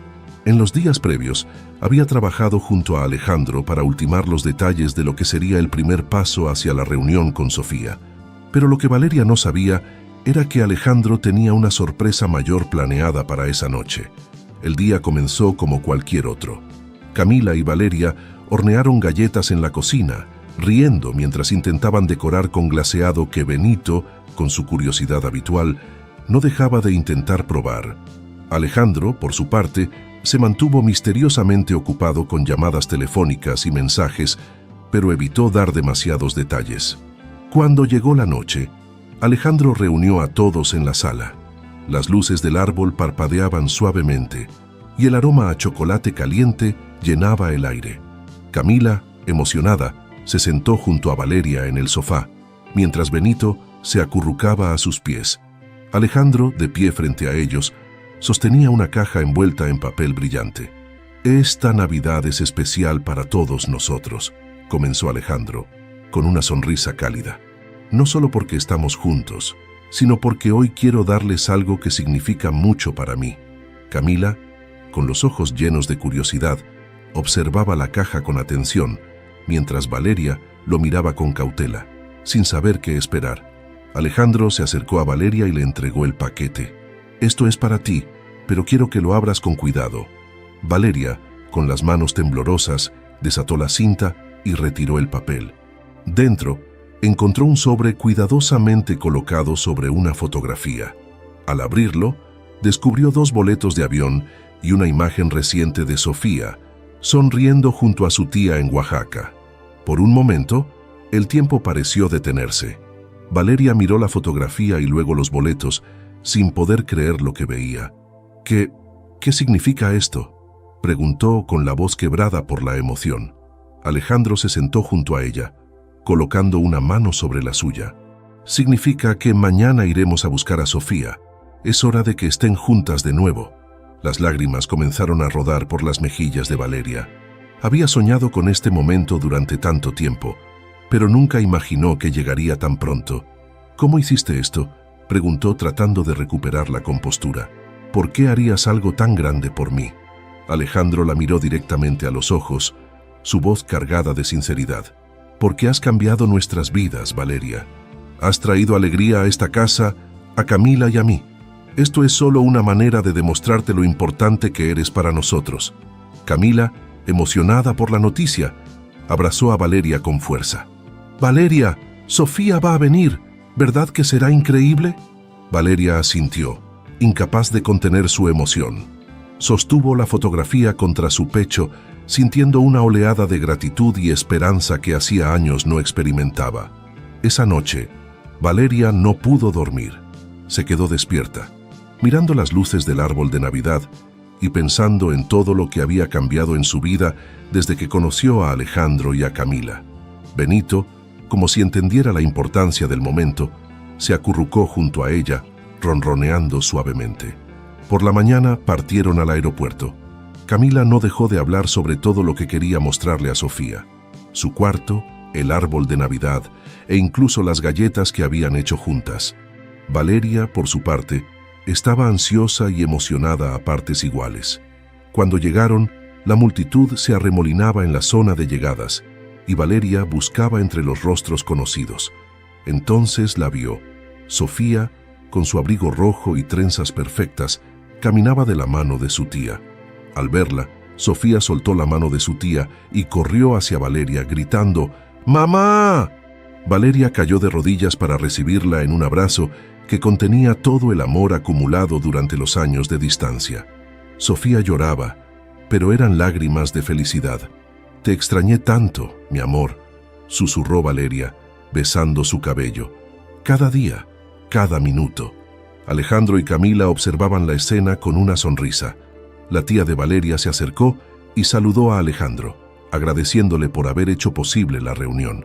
En los días previos, había trabajado junto a Alejandro para ultimar los detalles de lo que sería el primer paso hacia la reunión con Sofía. Pero lo que Valeria no sabía era que Alejandro tenía una sorpresa mayor planeada para esa noche. El día comenzó como cualquier otro. Camila y Valeria hornearon galletas en la cocina, riendo mientras intentaban decorar con glaseado que Benito, con su curiosidad habitual, no dejaba de intentar probar. Alejandro, por su parte, se mantuvo misteriosamente ocupado con llamadas telefónicas y mensajes, pero evitó dar demasiados detalles. Cuando llegó la noche, Alejandro reunió a todos en la sala. Las luces del árbol parpadeaban suavemente, y el aroma a chocolate caliente llenaba el aire. Camila, emocionada, se sentó junto a Valeria en el sofá, mientras Benito se acurrucaba a sus pies. Alejandro, de pie frente a ellos, sostenía una caja envuelta en papel brillante. «Esta Navidad es especial para todos nosotros», comenzó Alejandro. con una sonrisa cálida. No solo porque estamos juntos, sino porque hoy quiero darles algo que significa mucho para mí. Camila, con los ojos llenos de curiosidad, observaba la caja con atención, mientras Valeria lo miraba con cautela, sin saber qué esperar. Alejandro se acercó a Valeria y le entregó el paquete. «Esto es para ti, pero quiero que lo abras con cuidado». Valeria, con las manos temblorosas, desató la cinta y retiró el papel. Dentro, encontró un sobre cuidadosamente colocado sobre una fotografía. Al abrirlo, descubrió 2 boletos de avión y una imagen reciente de Sofía, sonriendo junto a su tía en Oaxaca. Por un momento, el tiempo pareció detenerse. Valeria miró la fotografía y luego los boletos, sin poder creer lo que veía. ¿Qué significa esto?», preguntó con la voz quebrada por la emoción. Alejandro se sentó junto a ella, colocando una mano sobre la suya. «Significa que mañana iremos a buscar a Sofía. Es hora de que estén juntas de nuevo». Las lágrimas comenzaron a rodar por las mejillas de Valeria. Había soñado con este momento durante tanto tiempo, pero nunca imaginó que llegaría tan pronto. «¿Cómo hiciste esto?», preguntó tratando de recuperar la compostura. «¿Por qué harías algo tan grande por mí?». Alejandro la miró directamente a los ojos, su voz cargada de sinceridad. «Porque has cambiado nuestras vidas, Valeria. Has traído alegría a esta casa, a Camila y a mí. Esto es solo una manera de demostrarte lo importante que eres para nosotros». Camila, emocionada por la noticia, abrazó a Valeria con fuerza. «Valeria, Sofía va a venir. ¿Verdad que será increíble?». Valeria asintió, incapaz de contener su emoción. Sostuvo la fotografía contra su pecho, sintiendo una oleada de gratitud y esperanza que hacía años no experimentaba. Esa noche, Valeria no pudo dormir. Se quedó despierta, mirando las luces del árbol de Navidad y pensando en todo lo que había cambiado en su vida desde que conoció a Alejandro y a Camila. Benito, como si entendiera la importancia del momento, se acurrucó junto a ella, ronroneando suavemente. Por la mañana partieron al aeropuerto. Camila no dejó de hablar sobre todo lo que quería mostrarle a Sofía: su cuarto, el árbol de Navidad e incluso las galletas que habían hecho juntas. Valeria, por su parte, estaba ansiosa y emocionada a partes iguales. Cuando llegaron, la multitud se arremolinaba en la zona de llegadas y Valeria buscaba entre los rostros conocidos. Entonces la vio. Sofía, con su abrigo rojo y trenzas perfectas, caminaba de la mano de su tía. Al verla, Sofía soltó la mano de su tía y corrió hacia Valeria gritando: «¡Mamá!». Valeria cayó de rodillas para recibirla en un abrazo que contenía todo el amor acumulado durante los años de distancia. Sofía lloraba, pero eran lágrimas de felicidad. «Te extrañé tanto, mi amor», susurró Valeria, besando su cabello. «Cada día, cada minuto». Alejandro y Camila observaban la escena con una sonrisa. La tía de Valeria se acercó y saludó a Alejandro, agradeciéndole por haber hecho posible la reunión.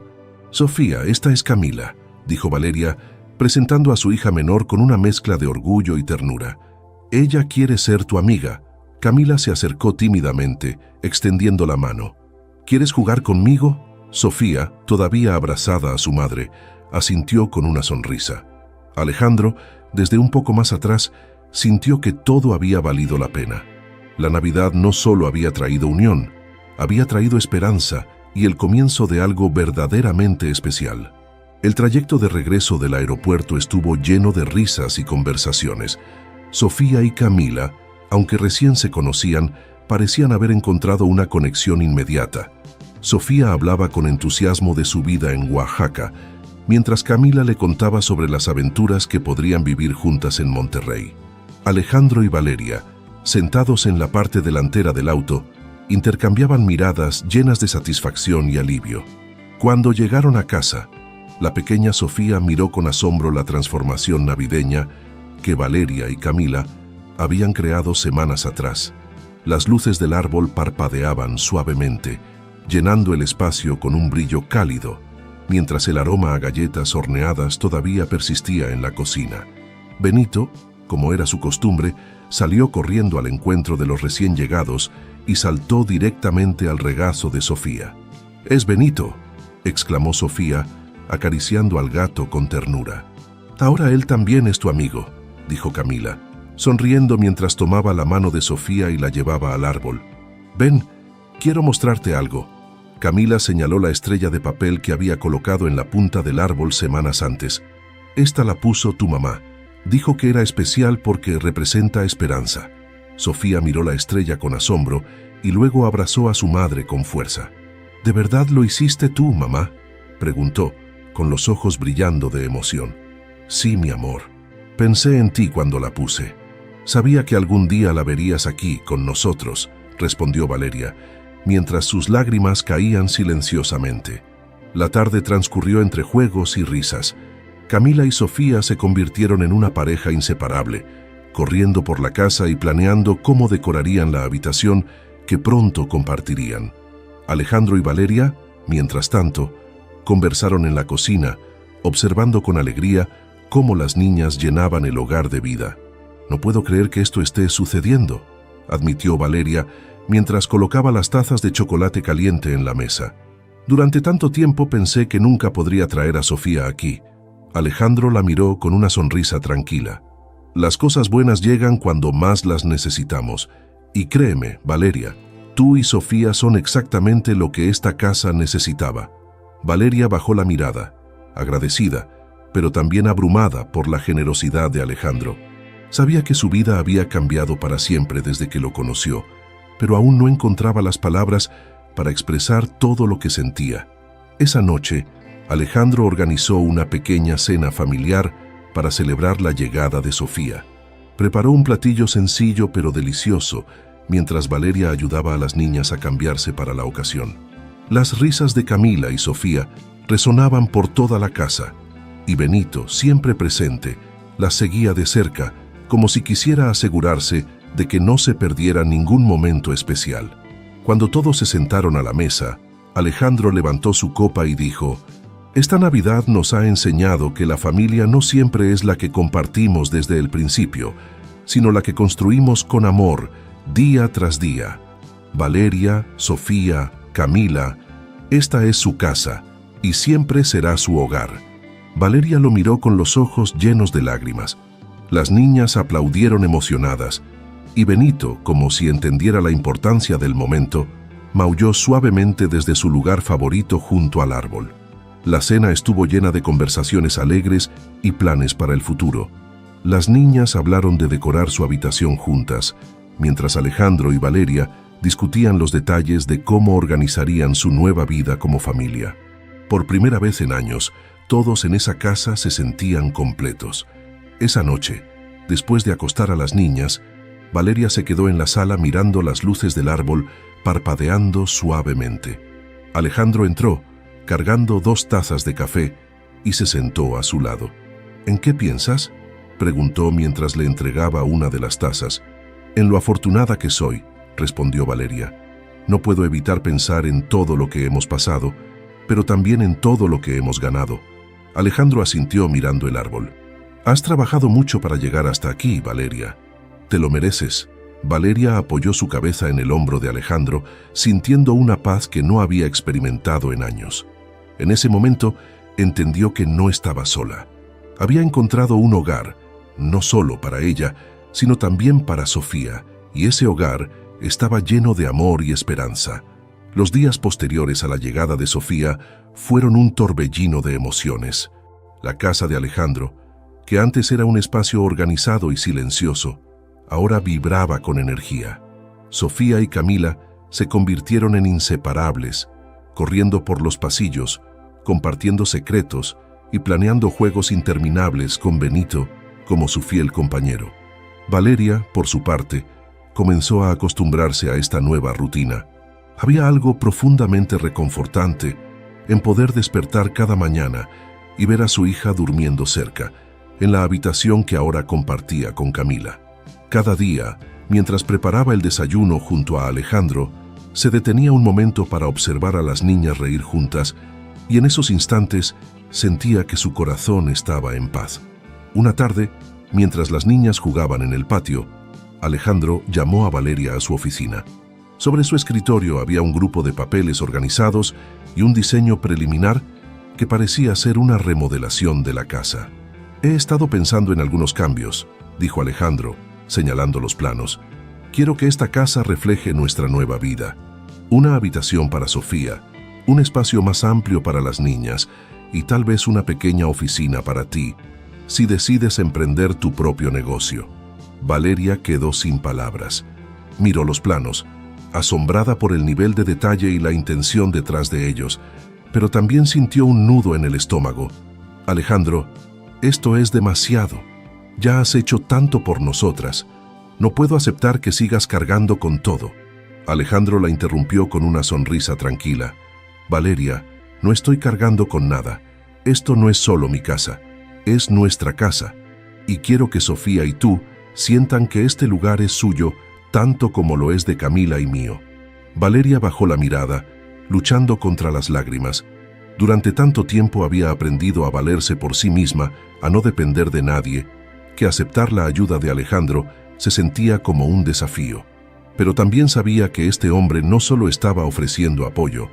«Sofía, esta es Camila», dijo Valeria, presentando a su hija menor con una mezcla de orgullo y ternura. «Ella quiere ser tu amiga». Camila se acercó tímidamente, extendiendo la mano. «¿Quieres jugar conmigo?». Sofía, todavía abrazada a su madre, asintió con una sonrisa. Alejandro, desde un poco más atrás, sintió que todo había valido la pena. La Navidad no solo había traído unión, había traído esperanza y el comienzo de algo verdaderamente especial. El trayecto de regreso del aeropuerto estuvo lleno de risas y conversaciones. Sofía y Camila, aunque recién se conocían, parecían haber encontrado una conexión inmediata. Sofía hablaba con entusiasmo de su vida en Oaxaca, mientras Camila le contaba sobre las aventuras que podrían vivir juntas en Monterrey. Alejandro y Valeria, sentados en la parte delantera del auto, intercambiaban miradas llenas de satisfacción y alivio. Cuando llegaron a casa, la pequeña Sofía miró con asombro la transformación navideña que Valeria y Camila habían creado semanas atrás. Las luces del árbol parpadeaban suavemente, llenando el espacio con un brillo cálido, mientras el aroma a galletas horneadas todavía persistía en la cocina. Benito, como era su costumbre, salió corriendo al encuentro de los recién llegados y saltó directamente al regazo de Sofía. «Es Benito», exclamó Sofía, acariciando al gato con ternura. Ahora él también es tu amigo, dijo Camila, sonriendo mientras tomaba la mano de Sofía y la llevaba al árbol. Ven, quiero mostrarte algo. Camila señaló la estrella de papel que había colocado en la punta del árbol semanas antes. Esta la puso tu mamá. Dijo que era especial porque representa esperanza. Sofía miró la estrella con asombro y luego abrazó a su madre con fuerza. ¿De verdad lo hiciste tú, mamá?, preguntó, con los ojos brillando de emoción. Sí, mi amor. Pensé en ti cuando la puse. Sabía que algún día la verías aquí con nosotros, respondió Valeria, mientras sus lágrimas caían silenciosamente. La tarde transcurrió entre juegos y risas. Camila y Sofía se convirtieron en una pareja inseparable, corriendo por la casa y planeando cómo decorarían la habitación que pronto compartirían. Alejandro y Valeria, mientras tanto, conversaron en la cocina, observando con alegría cómo las niñas llenaban el hogar de vida. No puedo creer que esto esté sucediendo, admitió Valeria mientras colocaba las tazas de chocolate caliente en la mesa. Durante tanto tiempo pensé que nunca podría traer a Sofía aquí. Alejandro la miró con una sonrisa tranquila. Las cosas buenas llegan cuando más las necesitamos. Y créeme, Valeria, tú y Sofía son exactamente lo que esta casa necesitaba. Valeria bajó la mirada, agradecida, pero también abrumada por la generosidad de Alejandro. Sabía que su vida había cambiado para siempre desde que lo conoció, pero aún no encontraba las palabras para expresar todo lo que sentía. Esa noche, Alejandro organizó una pequeña cena familiar para celebrar la llegada de Sofía. Preparó un platillo sencillo pero delicioso, mientras Valeria ayudaba a las niñas a cambiarse para la ocasión. Las risas de Camila y Sofía resonaban por toda la casa, y Benito, siempre presente, las seguía de cerca, como si quisiera asegurarse de que no se perdiera ningún momento especial. Cuando todos se sentaron a la mesa, Alejandro levantó su copa y dijo: «Esta Navidad nos ha enseñado que la familia no siempre es la que compartimos desde el principio, sino la que construimos con amor, día tras día. Valeria, Sofía, Camila, esta es su casa y siempre será su hogar». Valeria lo miró con los ojos llenos de lágrimas. Las niñas aplaudieron emocionadas, y Benito, como si entendiera la importancia del momento, maulló suavemente desde su lugar favorito junto al árbol. La cena estuvo llena de conversaciones alegres y planes para el futuro. Las niñas hablaron de decorar su habitación juntas, mientras Alejandro y Valeria discutían los detalles de cómo organizarían su nueva vida como familia. Por primera vez en años, todos en esa casa se sentían completos. Esa noche, después de acostar a las niñas, Valeria se quedó en la sala mirando las luces del árbol, parpadeando suavemente. Alejandro entró, cargando 2 tazas de café, y se sentó a su lado. «¿En qué piensas?», preguntó mientras le entregaba una de las tazas. «En lo afortunada que soy», respondió Valeria. «No puedo evitar pensar en todo lo que hemos pasado, pero también en todo lo que hemos ganado». Alejandro asintió mirando el árbol. «Has trabajado mucho para llegar hasta aquí, Valeria. Te lo mereces». Valeria apoyó su cabeza en el hombro de Alejandro, sintiendo una paz que no había experimentado en años. En ese momento, entendió que no estaba sola. Había encontrado un hogar, no solo para ella, sino también para Sofía, y ese hogar estaba lleno de amor y esperanza. Los días posteriores a la llegada de Sofía fueron un torbellino de emociones. La casa de Alejandro, que antes era un espacio organizado y silencioso, ahora vibraba con energía. Sofía y Camila se convirtieron en inseparables, corriendo por los pasillos, compartiendo secretos y planeando juegos interminables con Benito como su fiel compañero. Valeria, por su parte, comenzó a acostumbrarse a esta nueva rutina. Había algo profundamente reconfortante en poder despertar cada mañana y ver a su hija durmiendo cerca, en la habitación que ahora compartía con Camila. Cada día, mientras preparaba el desayuno junto a Alejandro, se detenía un momento para observar a las niñas reír juntas, y en esos instantes sentía que su corazón estaba en paz. Una tarde, mientras las niñas jugaban en el patio, Alejandro llamó a Valeria a su oficina. Sobre su escritorio había un grupo de papeles organizados y un diseño preliminar que parecía ser una remodelación de la casa. «He estado pensando en algunos cambios», dijo Alejandro, señalando los planos. «Quiero que esta casa refleje nuestra nueva vida. Una habitación para Sofía, un espacio más amplio para las niñas y tal vez una pequeña oficina para ti, si decides emprender tu propio negocio». Valeria quedó sin palabras. Miró los planos, asombrada por el nivel de detalle y la intención detrás de ellos, pero también sintió un nudo en el estómago. «Alejandro, esto es demasiado. Ya has hecho tanto por nosotras. No puedo aceptar que sigas cargando con todo». Alejandro la interrumpió con una sonrisa tranquila. «Valeria, no estoy cargando con nada. Esto no es solo mi casa, es nuestra casa. Y quiero que Sofía y tú sientan que este lugar es suyo tanto como lo es de Camila y mío». Valeria bajó la mirada, luchando contra las lágrimas. Durante tanto tiempo había aprendido a valerse por sí misma, a no depender de nadie, que aceptar la ayuda de Alejandro se sentía como un desafío. Pero también sabía que este hombre no solo estaba ofreciendo apoyo,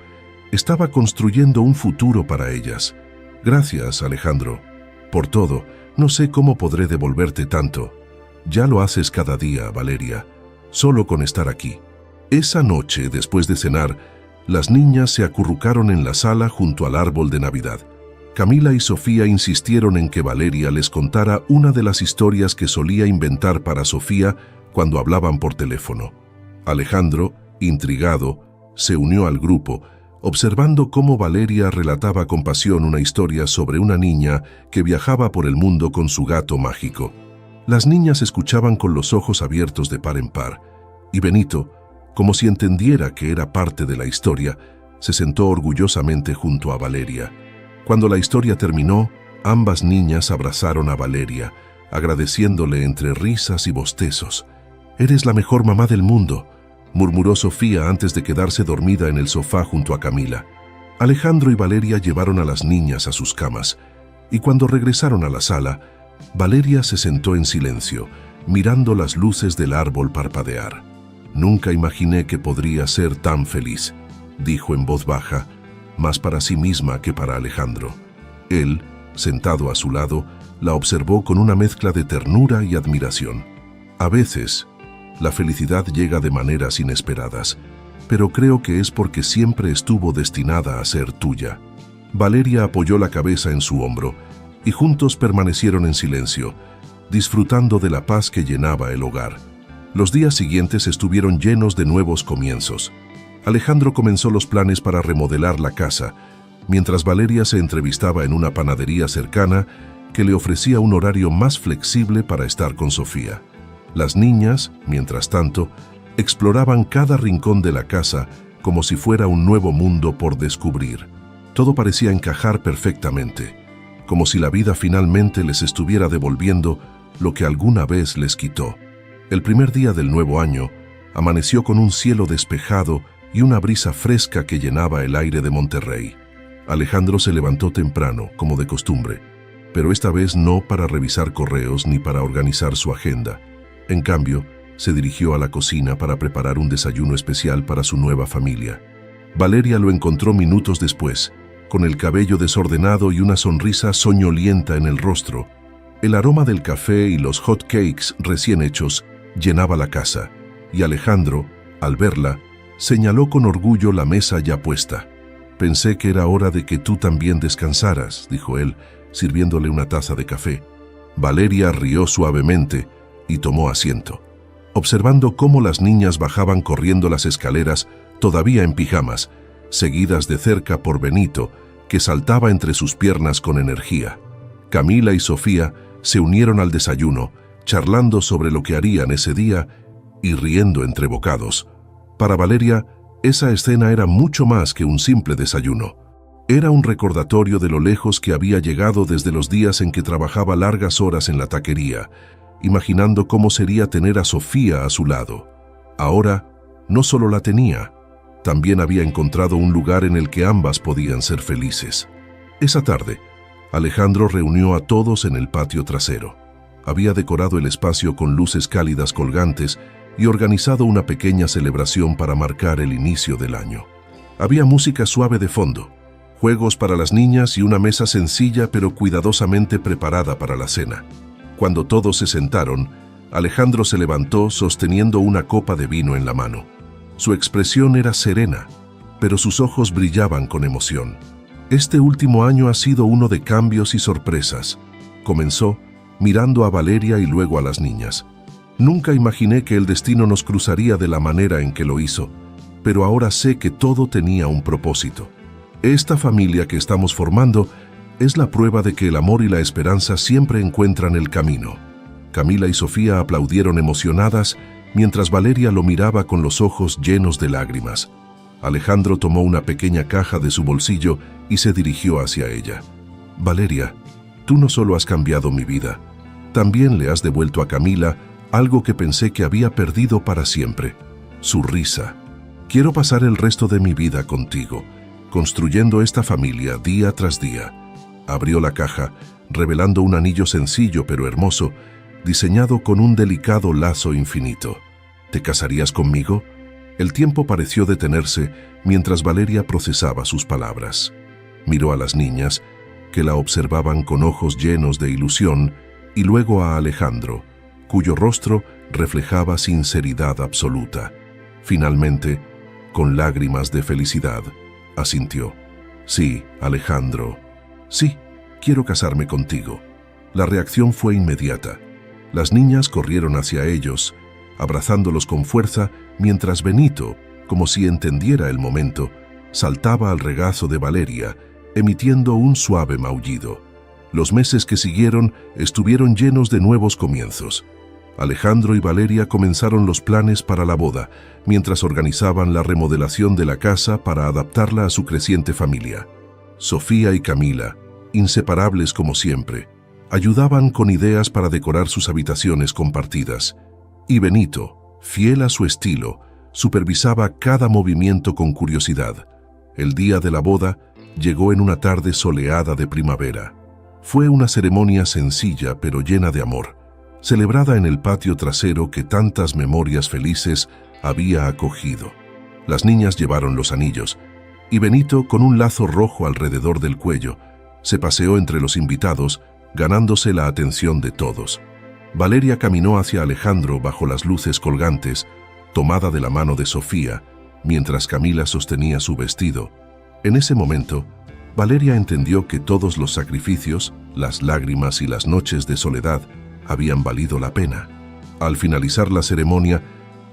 estaba construyendo un futuro para ellas. «Gracias, Alejandro, por todo. No sé cómo podré devolverte tanto. Ya lo haces cada día, Valeria, solo con estar aquí». Esa noche, después de cenar, las niñas se acurrucaron en la sala junto al árbol de Navidad. Camila y Sofía insistieron en que Valeria les contara una de las historias que solía inventar para Sofía cuando hablaban por teléfono. Alejandro, intrigado, se unió al grupo, observando cómo Valeria relataba con pasión una historia sobre una niña que viajaba por el mundo con su gato mágico. Las niñas escuchaban con los ojos abiertos de par en par, y Benito, como si entendiera que era parte de la historia, se sentó orgullosamente junto a Valeria. Cuando la historia terminó, ambas niñas abrazaron a Valeria, agradeciéndole entre risas y bostezos. «Eres la mejor mamá del mundo», murmuró Sofía antes de quedarse dormida en el sofá junto a Camila. Alejandro y Valeria llevaron a las niñas a sus camas, y cuando regresaron a la sala, Valeria se sentó en silencio, mirando las luces del árbol parpadear. «Nunca imaginé que podría ser tan feliz», dijo en voz baja, más para sí misma que para Alejandro. Él, sentado a su lado, la observó con una mezcla de ternura y admiración. «A veces, la felicidad llega de maneras inesperadas, pero creo que es porque siempre estuvo destinada a ser tuya». Valeria apoyó la cabeza en su hombro, y juntos permanecieron en silencio, disfrutando de la paz que llenaba el hogar. Los días siguientes estuvieron llenos de nuevos comienzos. Alejandro comenzó los planes para remodelar la casa, mientras Valeria se entrevistaba en una panadería cercana que le ofrecía un horario más flexible para estar con Sofía. Las niñas, mientras tanto, exploraban cada rincón de la casa como si fuera un nuevo mundo por descubrir. Todo parecía encajar perfectamente, como si la vida finalmente les estuviera devolviendo lo que alguna vez les quitó. El primer día del nuevo año amaneció con un cielo despejado y una brisa fresca que llenaba el aire de Monterrey. Alejandro se levantó temprano, como de costumbre, pero esta vez no para revisar correos ni para organizar su agenda. En cambio, se dirigió a la cocina para preparar un desayuno especial para su nueva familia. Valeria lo encontró minutos después, con el cabello desordenado y una sonrisa soñolienta en el rostro. El aroma del café y los hot cakes recién hechos llenaba la casa, y Alejandro, al verla, señaló con orgullo la mesa ya puesta. «Pensé que era hora de que tú también descansaras», dijo él, sirviéndole una taza de café. Valeria rió suavemente y tomó asiento, observando cómo las niñas bajaban corriendo las escaleras, todavía en pijamas, seguidas de cerca por Benito, que saltaba entre sus piernas con energía. Camila y Sofía se unieron al desayuno, charlando sobre lo que harían ese día y riendo entre bocados. Para Valeria, esa escena era mucho más que un simple desayuno. Era un recordatorio de lo lejos que había llegado desde los días en que trabajaba largas horas en la taquería, imaginando cómo sería tener a Sofía a su lado. Ahora, no solo la tenía, también había encontrado un lugar en el que ambas podían ser felices. Esa tarde, Alejandro reunió a todos en el patio trasero. Había decorado el espacio con luces cálidas colgantes y organizado una pequeña celebración para marcar el inicio del año. Había música suave de fondo, juegos para las niñas y una mesa sencilla pero cuidadosamente preparada para la cena. Cuando todos se sentaron, Alejandro se levantó sosteniendo una copa de vino en la mano. Su expresión era serena, pero sus ojos brillaban con emoción. Este último año ha sido uno de cambios y sorpresas, comenzó, mirando a Valeria y luego a las niñas. Nunca imaginé que el destino nos cruzaría de la manera en que lo hizo, pero ahora sé que todo tenía un propósito. Esta familia que estamos formando es la prueba de que el amor y la esperanza siempre encuentran el camino. Camila y Sofía aplaudieron emocionadas mientras Valeria lo miraba con los ojos llenos de lágrimas. Alejandro tomó una pequeña caja de su bolsillo y se dirigió hacia ella. Valeria, tú no solo has cambiado mi vida, también le has devuelto a Camila algo que pensé que había perdido para siempre, su risa. Quiero pasar el resto de mi vida contigo, construyendo esta familia día tras día. Abrió la caja, revelando un anillo sencillo pero hermoso, diseñado con un delicado lazo infinito. ¿Te casarías conmigo? El tiempo pareció detenerse mientras Valeria procesaba sus palabras. Miró a las niñas, que la observaban con ojos llenos de ilusión, y luego a Alejandro, cuyo rostro reflejaba sinceridad absoluta. Finalmente, con lágrimas de felicidad, asintió. Sí, Alejandro. Sí, quiero casarme contigo. La reacción fue inmediata. Las niñas corrieron hacia ellos, abrazándolos con fuerza, mientras Benito, como si entendiera el momento, saltaba al regazo de Valeria, emitiendo un suave maullido. Los meses que siguieron estuvieron llenos de nuevos comienzos. Alejandro y Valeria comenzaron los planes para la boda, mientras organizaban la remodelación de la casa para adaptarla a su creciente familia. Sofía y Camila, inseparables como siempre, ayudaban con ideas para decorar sus habitaciones compartidas. Y Benito, fiel a su estilo, supervisaba cada movimiento con curiosidad. El día de la boda llegó en una tarde soleada de primavera. Fue una ceremonia sencilla pero llena de amor, celebrada en el patio trasero que tantas memorias felices había acogido. Las niñas llevaron los anillos, y Benito, con un lazo rojo alrededor del cuello, se paseó entre los invitados, ganándose la atención de todos. Valeria caminó hacia Alejandro bajo las luces colgantes, tomada de la mano de Sofía, mientras Camila sostenía su vestido. En ese momento, Valeria entendió que todos los sacrificios, las lágrimas y las noches de soledad habían valido la pena. Al finalizar la ceremonia,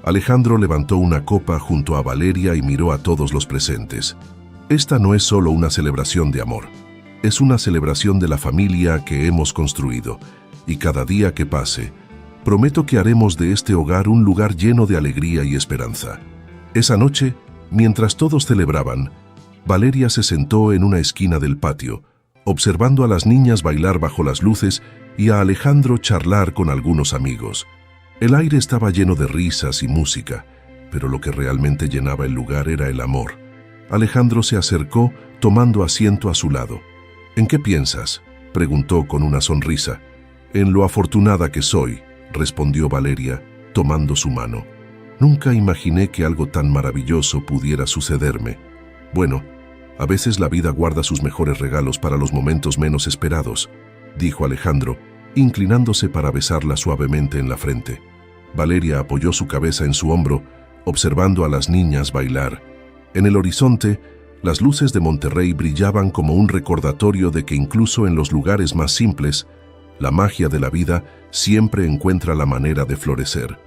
Alejandro levantó una copa junto a Valeria y miró a todos los presentes. Esta no es solo una celebración de amor, es una celebración de la familia que hemos construido, y cada día que pase, prometo que haremos de este hogar un lugar lleno de alegría y esperanza. Esa noche, mientras todos celebraban, Valeria se sentó en una esquina del patio, observando a las niñas bailar bajo las luces y a Alejandro charlar con algunos amigos. El aire estaba lleno de risas y música, pero lo que realmente llenaba el lugar era el amor. Alejandro se acercó, tomando asiento a su lado. ¿En qué piensas?, preguntó con una sonrisa. En lo afortunada que soy, respondió Valeria, tomando su mano. Nunca imaginé que algo tan maravilloso pudiera sucederme. Bueno, a veces la vida guarda sus mejores regalos para los momentos menos esperados, dijo Alejandro, inclinándose para besarla suavemente en la frente. Valeria apoyó su cabeza en su hombro, observando a las niñas bailar. En el horizonte, las luces de Monterrey brillaban como un recordatorio de que incluso en los lugares más simples, la magia de la vida siempre encuentra la manera de florecer.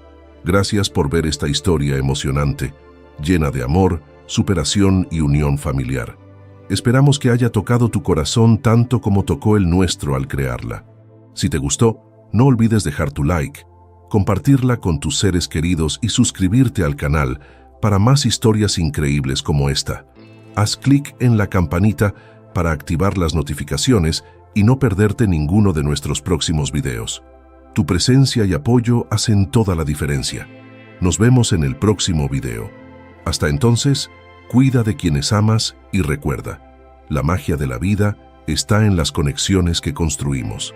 Gracias por ver esta historia emocionante, llena de amor, superación y unión familiar. Esperamos que haya tocado tu corazón tanto como tocó el nuestro al crearla. Si te gustó, no olvides dejar tu like, compartirla con tus seres queridos y suscribirte al canal para más historias increíbles como esta. Haz clic en la campanita para activar las notificaciones y no perderte ninguno de nuestros próximos videos. Tu presencia y apoyo hacen toda la diferencia. Nos vemos en el próximo video. Hasta entonces, cuida de quienes amas y recuerda, la magia de la vida está en las conexiones que construimos.